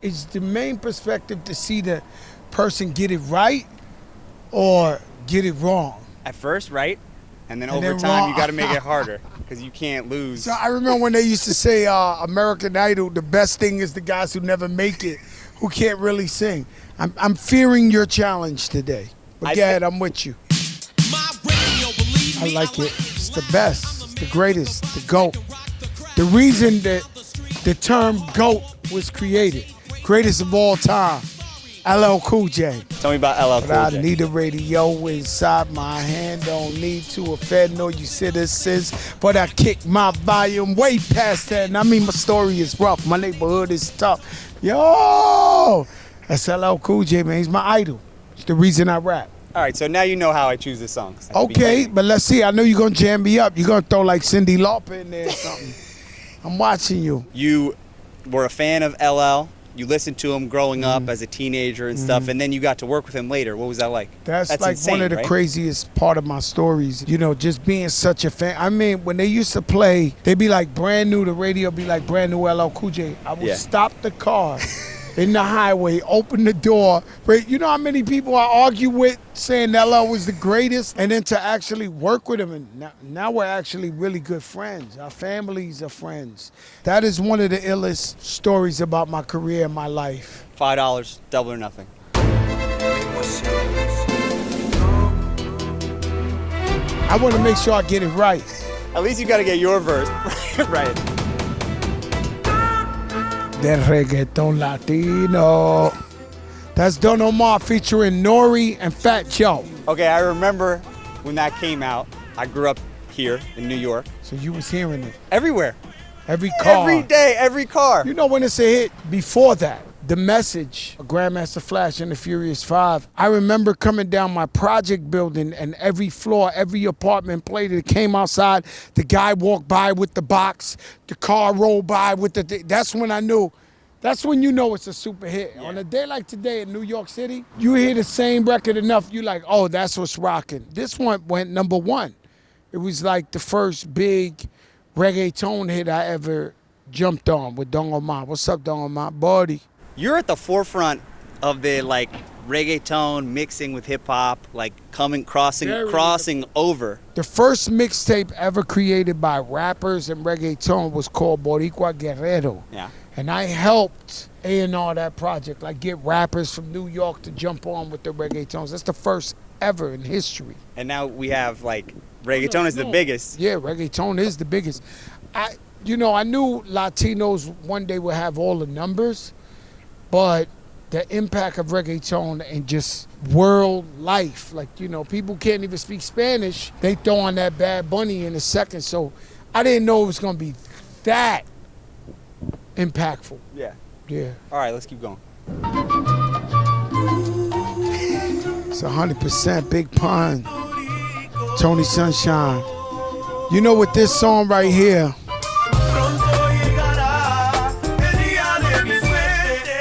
Is the main perspective to see the person get it right or get it wrong? At first, right? And then over time, you got to make it harder because you can't lose. So I remember when they used to say American Idol, the best thing is the guys who never make it, who can't really sing. I'm fearing your challenge today. But go ahead, I'm with you. I like it. It's the best. It's the greatest. The GOAT. The reason that the term GOAT was created. Greatest of all time. LL Cool J. Tell me about LL Cool J. I need a radio inside my hand. Don't need to offend no you citizens. But I kick my volume way past that. And I mean, my story is rough. My neighborhood is tough. Yo! That's LL Cool J, man. He's my idol. It's the reason I rap. All right, so now you know how I choose the songs. Okay, but let's see. I know you're going to jam me up. You're going to throw like Cyndi Lauper in there or something. I'm watching you. You were a fan of LL. You listened to him growing up as a teenager and stuff, and then you got to work with him later. What was that like? That's like insane, one of the right? craziest part of my stories. You know, just being such a fan. I mean, when they used to play, they'd be like brand new, the radio be like brand new LL Cool J. I would stop the car in the highway, open the door. But you know how many people I argue with saying LL was the greatest? And then to actually work with him, and now we're actually really good friends. Our families are friends. That is one of the illest stories about my career and my life. $5, double or nothing. I want to make sure I get it right. At least you got to get your verse right. That Reggaeton Latino. That's Don Omar featuring Nori and Fat Joe. Okay, I remember when that came out. I grew up here in New York. So you was hearing it. Everywhere. Every car. Every day, every car. You know when it's a hit? Before that, The Message, Grandmaster Flash and the Furious 5. I remember coming down my project building and every floor, every apartment played it. It came outside, the guy walked by with the box, the car rolled by with the that's when I knew. That's when you know it's a super hit. Yeah. On a day like today in New York City, you hear the same record enough, you like, oh, that's what's rocking. This one went #1. It was like the first big reggaeton hit I ever jumped on with Don Omar. What's up, Don Omar? Buddy. You're at the forefront of the like reggaeton mixing with hip hop, like crossing over. The first mixtape ever created by rappers and reggaeton was called Boricua Guerrero. Yeah. And I helped A&R that project, like get rappers from New York to jump on with the reggaetons. That's the first ever in history. And now we have like reggaeton is the biggest. Yeah, reggaeton is the biggest. I knew Latinos one day would have all the numbers, but the impact of reggaeton and just world life, like, you know, people can't even speak Spanish. They throw on that Bad Bunny in a second. So I didn't know it was going to be that impactful. Yeah. Yeah. All right, let's keep going. It's 100% Big Pun. Tony Sunshine. You know what this song right here?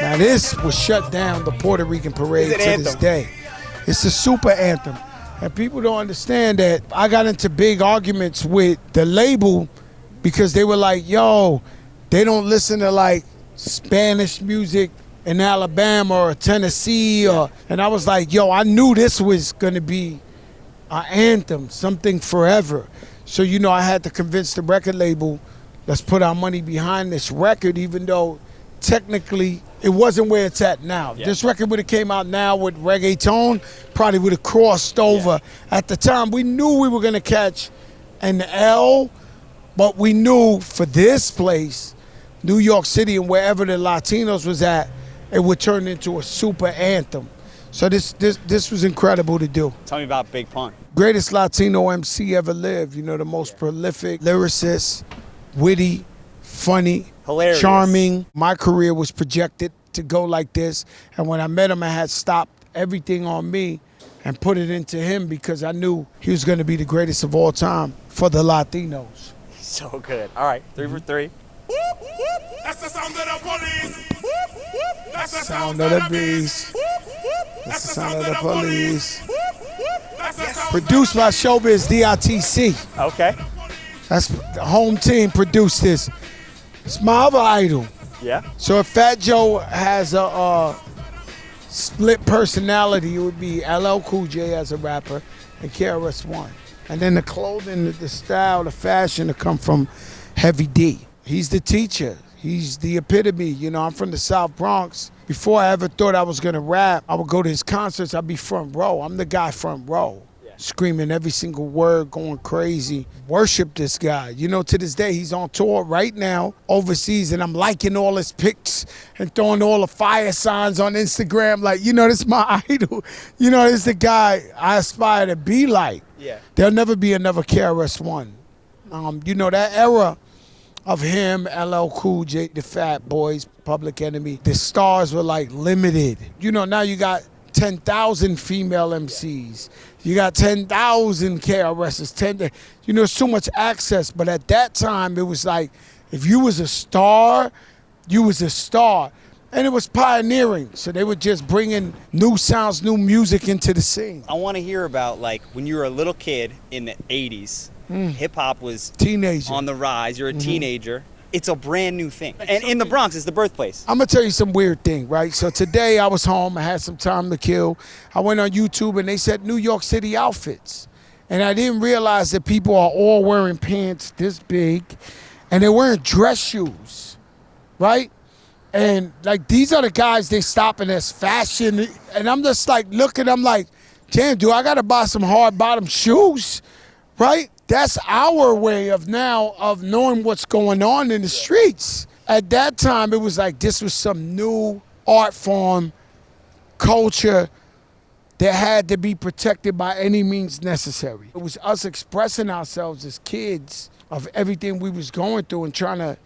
Now this will shut down the Puerto Rican parade to this day. It's a super anthem. And people don't understand that I got into big arguments with the label because they were like, yo, they don't listen to like Spanish music in Alabama or Tennessee. And I was like, yo, I knew this was gonna be an anthem, something forever. So, you know, I had to convince the record label, let's put our money behind this record, even though technically it wasn't where it's at now. Yeah. This record would have came out now with reggaeton, probably would have crossed over. Yeah. At the time, we knew we were gonna catch an L, but we knew for this place, New York City and wherever the Latinos was at, it would turn into a super anthem. So this was incredible to do. Tell me about Big Pun. Greatest Latino MC ever lived. You know, the most prolific lyricist, witty, funny, hilarious, charming. My career was projected to go like this. And when I met him, I had stopped everything on me and put it into him because I knew he was going to be the greatest of all time for the Latinos. So good. All right, 3 for 3. That's the sound of the police. That's the sound of the beast. That's the sound of the police. Produced by Showbiz DITC. Okay. That's the home team produced this. It's my other idol. Yeah. Yeah. So if Fat Joe has a split personality, it would be LL Cool J as a rapper and KRS-One. And then the clothing, the style, the fashion to come from Heavy D. He's the teacher. He's the epitome. You know, I'm from the South Bronx. Before I ever thought I was gonna rap, I would go to his concerts, I'd be front row. I'm the guy front row. Screaming every single word, going crazy. Worship this guy. You know, to this day, he's on tour right now overseas, and I'm liking all his pics and throwing all the fire signs on Instagram. Like, you know, this is my idol. You know, this is the guy I aspire to be like. Yeah. There'll never be another KRS-One. You know, that era of him, LL Cool J, the Fat Boys, Public Enemy, the stars were like limited. You know, now you got 10,000 female MCs. You got 10,000 KRSs. You know, so much access. But at that time, it was like, if you was a star, you was a star. And it was pioneering. So they were just bringing new sounds, new music into the scene. I want to hear about, like, when you were a little kid in the 80s, hip-hop was Teenager. on the rise. You're a teenager. It's a brand new thing. And in the Bronx, it's the birthplace. I'm going to tell you some weird thing, right? So today I was home. I had some time to kill. I went on YouTube, and they said New York City outfits. And I didn't realize that people are all wearing pants this big, and they're wearing dress shoes, right? And, like, these are the guys they stopping as fashion. And I'm just, like, looking. I'm like, damn, do I got to buy some hard-bottom shoes, right? That's our way of now of knowing what's going on in the streets. At that time, it was like this was some new art form, culture that had to be protected by any means necessary. It was us expressing ourselves as kids of everything we was going through and trying to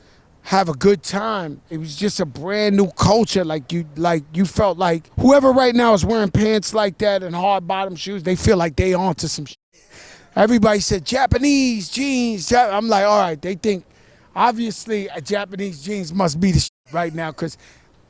have a good time. It was just a brand new culture. Like you felt like whoever right now is wearing pants like that and hard bottom shoes, they feel like they onto some shit. Everybody said Japanese jeans. I'm like, all right, they think obviously a Japanese jeans must be the shit right now because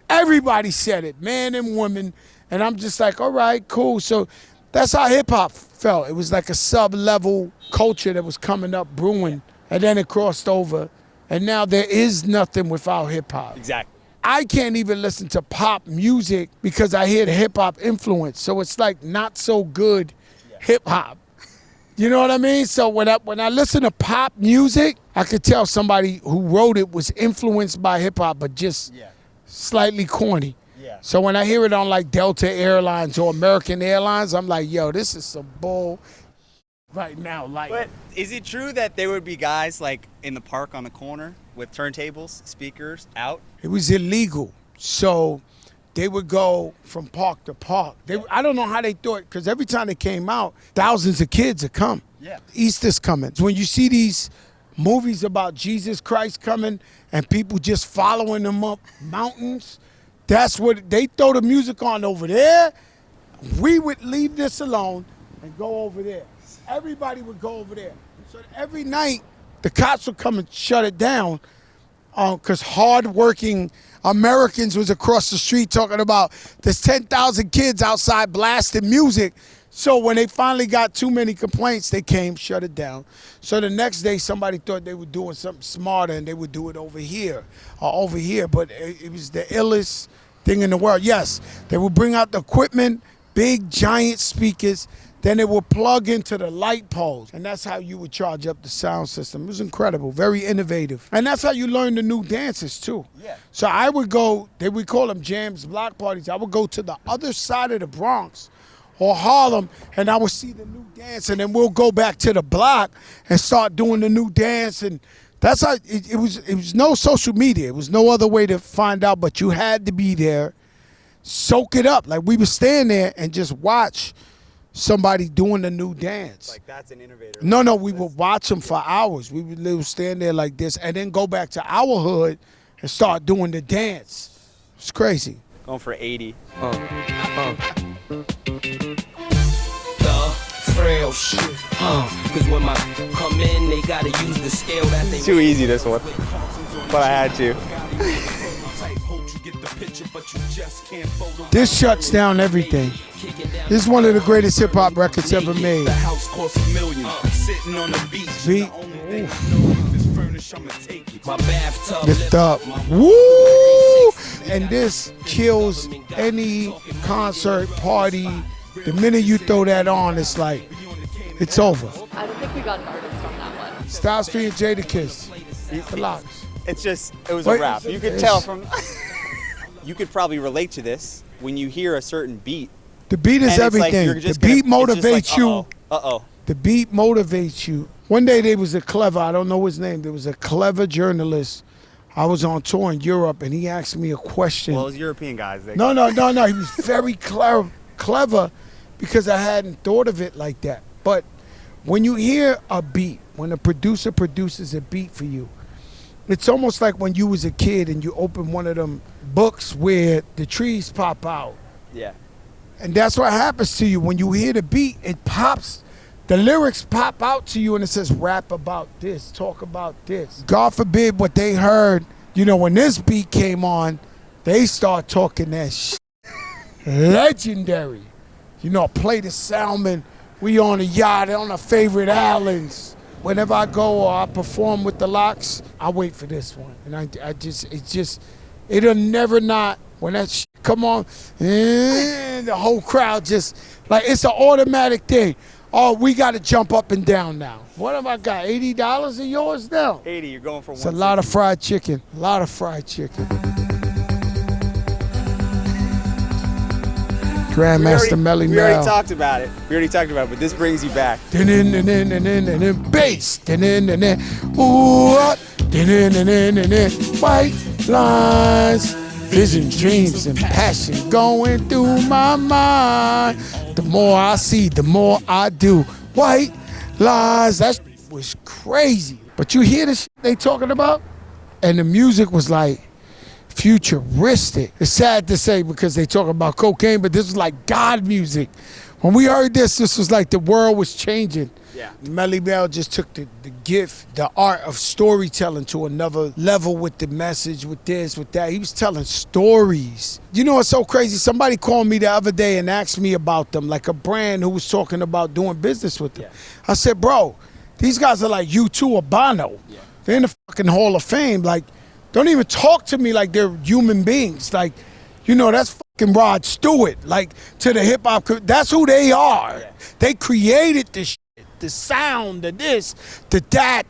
everybody said it, man and woman. And I'm just like, all right, cool. So that's how hip hop felt. It was like a sub-level culture that was coming up, brewing, and then it crossed over. And now there is nothing without hip hop. Exactly. I can't even listen to pop music because I hear the hip hop influence. So it's like not so good hip hop. You know what I mean? So when I listen to pop music, I could tell somebody who wrote it was influenced by hip hop, but just slightly corny. Yeah. So when I hear it on like Delta Airlines or American Airlines, I'm like, yo, this is some bull right now. Like, but is it true that there would be guys like in the park on the corner with turntables, speakers out? It was illegal. So they would go from park to park. I don't know how they thought, because every time they came out, thousands of kids would come. Yeah. Easter's coming. When you see these movies about Jesus Christ coming and people just following them up mountains, that's what they throw the music on over there. We would leave this alone and go over there. Everybody would go over there. So every night, the cops would come and shut it down because hardworking Americans was across the street talking about there's 10,000 kids outside blasting music. So when they finally got too many complaints, they came, shut it down. So the next day, somebody thought they were doing something smarter and they would do it over here or over here. But it was the illest thing in the world. Yes, they would bring out the equipment, big giant speakers. Then it would plug into the light poles. And that's how you would charge up the sound system. It was incredible, very innovative. And that's how you learn the new dances too. Yeah. So I would go, we call them jams, block parties. I would go to the other side of the Bronx or Harlem and I would see the new dance and then we'll go back to the block and start doing the new dance. And that's how, it was no social media. It was no other way to find out, but you had to be there, soak it up. Like we would stand there and just watch somebody doing the new dance. Like that's an innovator. No, we would watch them for hours. We would stand there like this and then go back to our hood and start doing the dance. It's crazy. Going for 80. The frail shit. Cause when my come in, they gotta use the scale that they. Too easy this one, but I had to. This shuts down everything. This is one of the greatest hip hop records ever made. The house costs $1 million. Sitting on the beach. Beat. The only thing I know is this furnish, I'ma take it. My bathtub Lift up. Woo! And this kills any concert party. The minute you throw that on, it's like, it's over. I don't think we got an artist on that one. Styles P and Jadakiss. The Locks. It's just, it was a rap. You could tell from, you could probably relate to this when you hear a certain beat. The beat is everything. The beat motivates you. Uh-oh. The beat motivates you. One day there was a clever, I don't know his name, there was a clever journalist. I was on tour in Europe and he asked me a question. Well, those European guys. No. He was very clever because I hadn't thought of it like that. But when you hear a beat, when a producer produces a beat for you, it's almost like when you was a kid and you open one of them books where the trees pop out. Yeah. And that's what happens to you. When you hear the beat, it pops. The lyrics pop out to you and it says, rap about this, talk about this. God forbid what they heard, when this beat came on, they start talking that shit. Legendary. Play the Salmon. We on a yacht on our favorite islands. Whenever I go or I perform with the Locks, I wait for this one. And it'll never not, when that shit come on, and the whole crowd just, like, it's an automatic thing. Oh, we got to jump up and down now. What have I got, $80 of yours now? 80, you're going for one. It's a lot of fried chicken, a lot of fried chicken. Grandmaster Melle. We already talked about it. But this brings you back. Bass. Ooh, white lines, vision, dreams, and passion going through my mind. The more I see, the more I do. White lines, that was crazy. But you hear the shit they talking about? And the music was like futuristic. It's sad to say because they talk about cocaine, but this was like God music. When we heard this was like the world was changing. Yeah. Melle just took the gift, the art of storytelling to another level with the message, with this, with that. He was telling stories. It's so crazy. Somebody called me the other day and asked me about them, like a brand who was talking about doing business with them. Yeah. I said, bro, these guys are like U2 or Bono. Yeah. They're in the fucking Hall of Fame. Like, don't even talk to me like they're human beings. Like, that's fucking Rod Stewart. Like, to the hip hop, that's who they are. Yeah. They created this shit. The sound, the this, the that,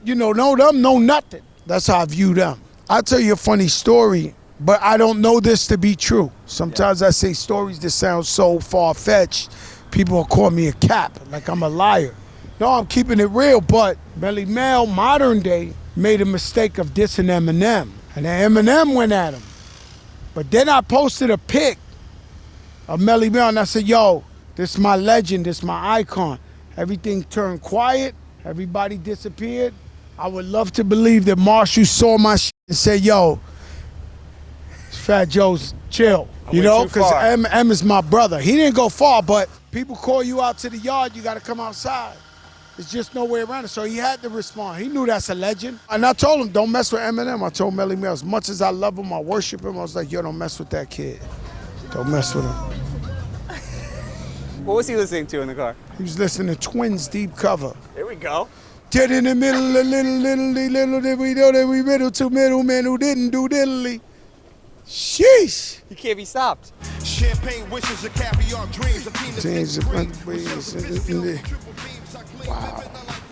know them, know nothing. That's how I view them. I'll tell you a funny story, but I don't know this to be true. Sometimes I say stories that sound so far-fetched, people will call me a cap, like I'm a liar. No, I'm keeping it real, but Melle, modern day, made a mistake of dissing Eminem, and then Eminem went at him. But then I posted a pic of Melle and I said, yo, this is my legend, this is my icon. Everything turned quiet. Everybody disappeared. I would love to believe that Marshall saw my shit and said, yo, Fat Joe's chill. Because M is my brother. He didn't go far, but people call you out to the yard, you got to come outside. There's just no way around it. So he had to respond. He knew that's a legend. And I told him, don't mess with Eminem. I told Melle, as much as I love him, I worship him, I was like, yo, don't mess with that kid. Don't mess with him. What was he listening to in the car? He was listening to Twins' Deep Cover. Here we go. Dead in the middle, little did we know that we middle to middlemen who didn't do diddly. Sheesh. You can't be stopped. Champagne wishes, a caviar dreams, wow.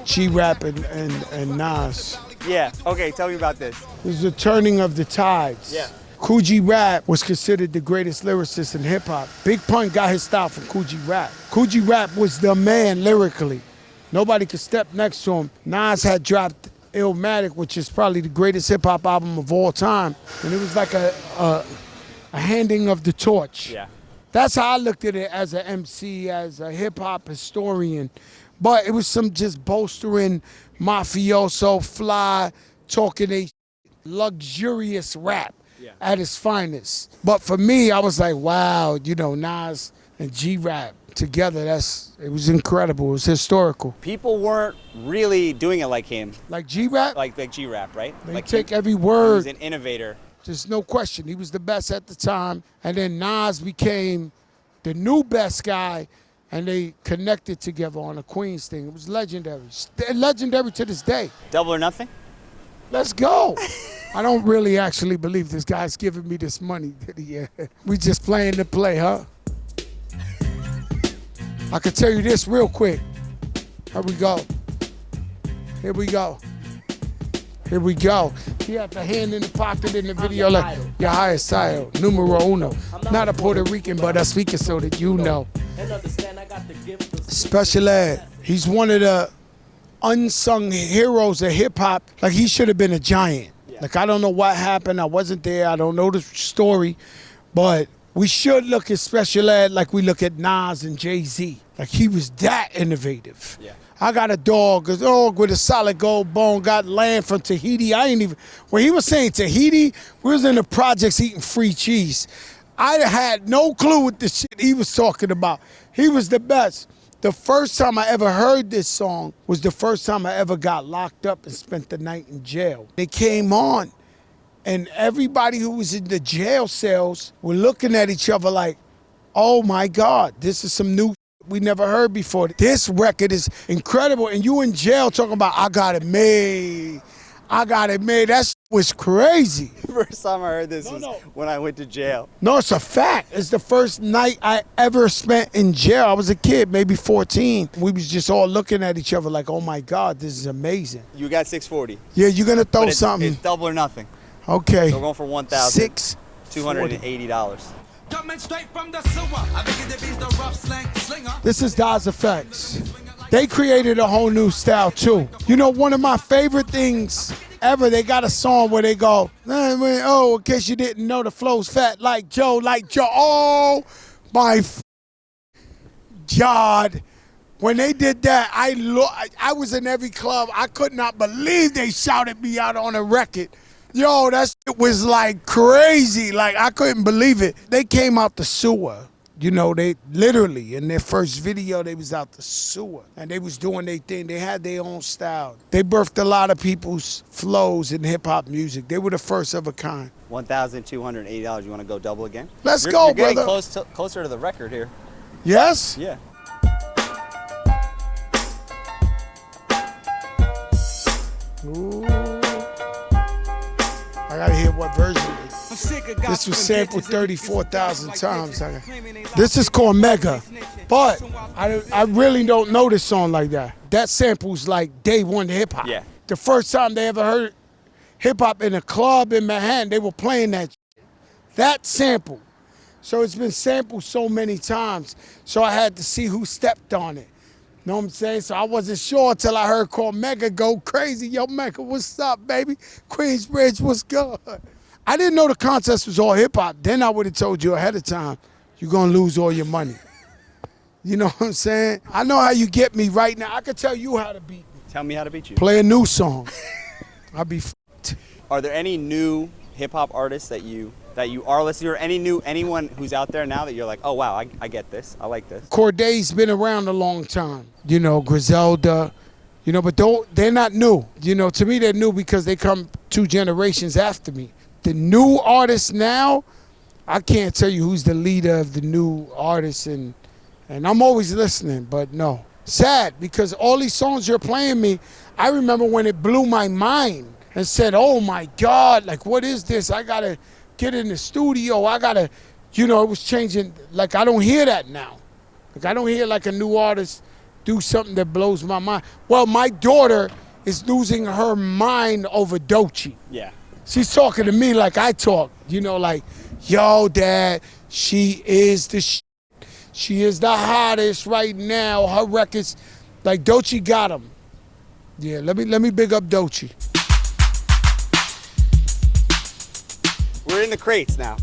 G-Rap and Nas. Yeah, okay, tell me about this. It was the turning of the tides. Yeah. Kool G Rap was considered the greatest lyricist in hip-hop. Big Pun got his style from Kool G Rap. Kool G Rap was the man lyrically. Nobody could step next to him. Nas had dropped Illmatic, which is probably the greatest hip-hop album of all time. And it was like a handing of the torch. Yeah. That's how I looked at it as an MC, as a hip-hop historian. But it was some just bolstering, mafioso, fly, talking a luxurious rap. Yeah. At its finest. But for me, I was like, wow, Nas and G-Rap together, it was incredible. It was historical. People weren't really doing it like him. Like G-Rap? Like G-Rap, right? They like take every word. He was an innovator. There's no question. He was the best at the time. And then Nas became the new best guy, and they connected together on a Queens thing. It was legendary. Legendary to this day. Double or Nothing? Let's go. I don't really actually believe this guy's giving me this money. We just playing the play, huh? I can tell you this real quick. Here we go. Here we go. Here we go. He had the hand in the pocket in the video like, your highest title, numero uno. Not a Puerto Rican, but I speak it so that you know. Special Ed. He's one of the unsung heroes of hip hop. Like, he should have been a giant. Like, I don't know what happened. I wasn't there. I don't know the story. But we should look at Special Ed like we look at Nas and Jay-Z. Like, he was that innovative. Yeah. I got a dog with a solid gold bone, got land from Tahiti. When he was saying Tahiti, we was in the projects eating free cheese. I had no clue what the shit he was talking about. He was the best. The first time I ever heard this song was the first time I ever got locked up and spent the night in jail. They came on, and everybody who was in the jail cells were looking at each other like, oh my God, this is some new we never heard before. This record is incredible, and you in jail talking about, I got it made. I got it made. That was crazy. First time I heard this was when I went to jail. No, it's a fact. It's the first night I ever spent in jail. I was a kid, maybe 14. We was just all looking at each other like, oh my God, this is amazing. You got 640. Yeah, you're going to throw something. It's double or nothing. Okay. So we're going for $1,280. Coming straight from the sewer. I begin to be the rough slinger. This is Daz Effects. They created a whole new style too. You know, one of my favorite things ever, they got a song where they go, oh, in case you didn't know, the flow's fat like Joe. Oh, my God. When they did that, I was in every club. I could not believe they shouted me out on a record. Yo, that shit was like crazy. Like, I couldn't believe it. They came out the sewer. You know, they literally, in their first video, they was out the sewer. And they was doing their thing. They had their own style. They birthed a lot of people's flows in hip-hop music. They were the first of a kind. $1,280. You want to go double again? Let's go, you're brother. You're getting closer to the record here. Yes? Yeah. Ooh. I gotta hear what version it is. This was sampled 34,000 times. This is Cormega, but I really don't know this song like that. That sample's like day one hip hop. Yeah. The first time they ever heard hip hop in a club in Manhattan, they were playing that shit. That sample. So it's been sampled so many times, so I had to see who stepped on it. Know what I'm saying? So I wasn't sure until I heard Cormega go crazy. Yo, Mecca, what's up, baby? Queensbridge, what's good? I didn't know the contest was all hip-hop. Then I would have told you ahead of time, you're going to lose all your money. You know what I'm saying? I know how you get me right now. I can tell you how to beat me. Tell me how to beat you. Play a new song. I'll be f***ed. Are there any new hip-hop artists that you are listening to, or anyone who's out there now that you're like, oh, wow, I get this. I like this? Corday's been around a long time. You know, Griselda, you know, but they're not new. You know, to me, they're new because they come 2 generations after me. The new artists now, I can't tell you who's the leader of the new artists, and I'm always listening, but no. Sad, because all these songs you're playing me, I remember when it blew my mind and said, oh my God, like, what is this? I gotta get in the studio, I gotta, you know, it was changing. Like, I don't hear that now. Like, I don't hear like a new artist do something that blows my mind. Well, my daughter is losing her mind over Doechii. Yeah. She's talking to me like I talk, you know, like, yo, Dad, she is the shit. She is the hottest right now. Her records, like, Doechii got them. Yeah, let me big up Doechii. We're in the crates now.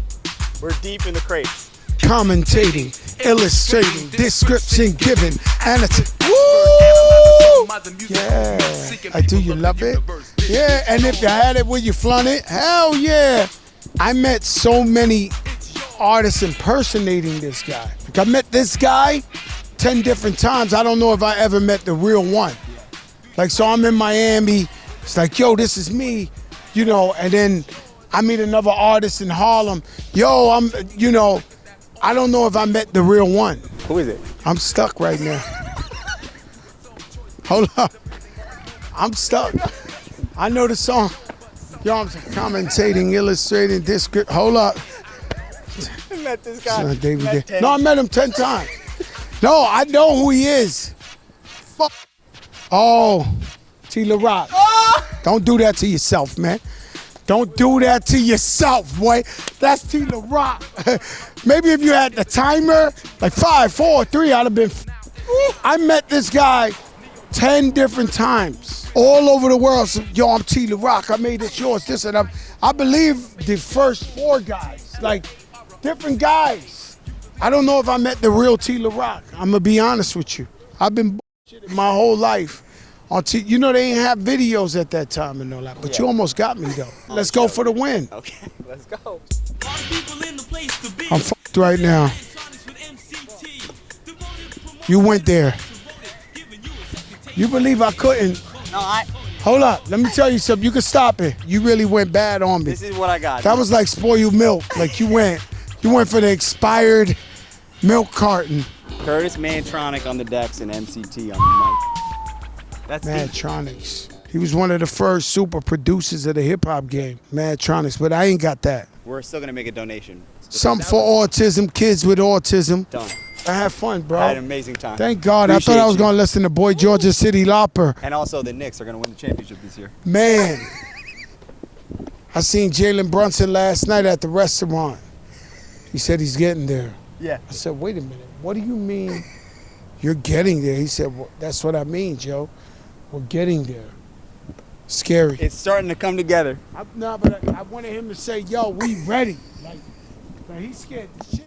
We're deep in the crates. Commentating, illustrating, description given, annotating. Woo! Yeah. Do you love it? Yeah, and if you had it, would you flaunt it? Hell yeah. I met so many artists impersonating this guy. Like, I met this guy 10 different times. I don't know if I ever met the real one. Like, so I'm in Miami. It's like, yo, this is me, you know, and then I meet another artist in Harlem. Yo, you know, I don't know if I met the real one. Who is it? I'm stuck right now. Hold up. I'm stuck. I know the song. Yo, I'm commentating, illustrating, descript. Hold up. I met this guy. No, I met him 10 times. No, I know who he is. Fuck. Oh, T. La Rock. Don't do that to yourself, man. Don't do that to yourself, boy. That's T. La Rock. Maybe if you had the timer, like 5, 4, 3, I'd have been. I met this guy 10 different times, all over the world. So, yo, I'm T. La Rock. I made this yours, this, and I believe the first 4 guys, like different guys. I don't know if I met the real T. La Rock. I'm gonna be honest with you. I've been bullshitting my whole life. You know they ain't have videos at that time and all that, but you almost got me though. Let's go for the win. Okay, let's go. I'm fucked right now. You went there. You believe I couldn't? No, Hold up, let me tell you something. You can stop it. You really went bad on me. This is what I got. That was like spoiled milk. Like you went for the expired milk carton. Curtis Mantronix on the decks and MCT on the mic. That's Mantronix. He was one of the first super producers of the hip hop game. Mantronix, but I ain't got that. We're still gonna make a donation. Something for autism, kids with autism. Done. I had fun, bro. I had an amazing time. Thank God. I thought I was gonna listen to Boy Georgia City Lopper. And also the Knicks are gonna win the championship this year. Man, I seen Jalen Brunson last night at the restaurant. He said he's getting there. Yeah. I said, wait a minute. What do you mean you're getting there? He said, well, that's what I mean, Joe. We're getting there. Scary. It's starting to come together. But I wanted him to say, yo, we ready. Like he's scared the shit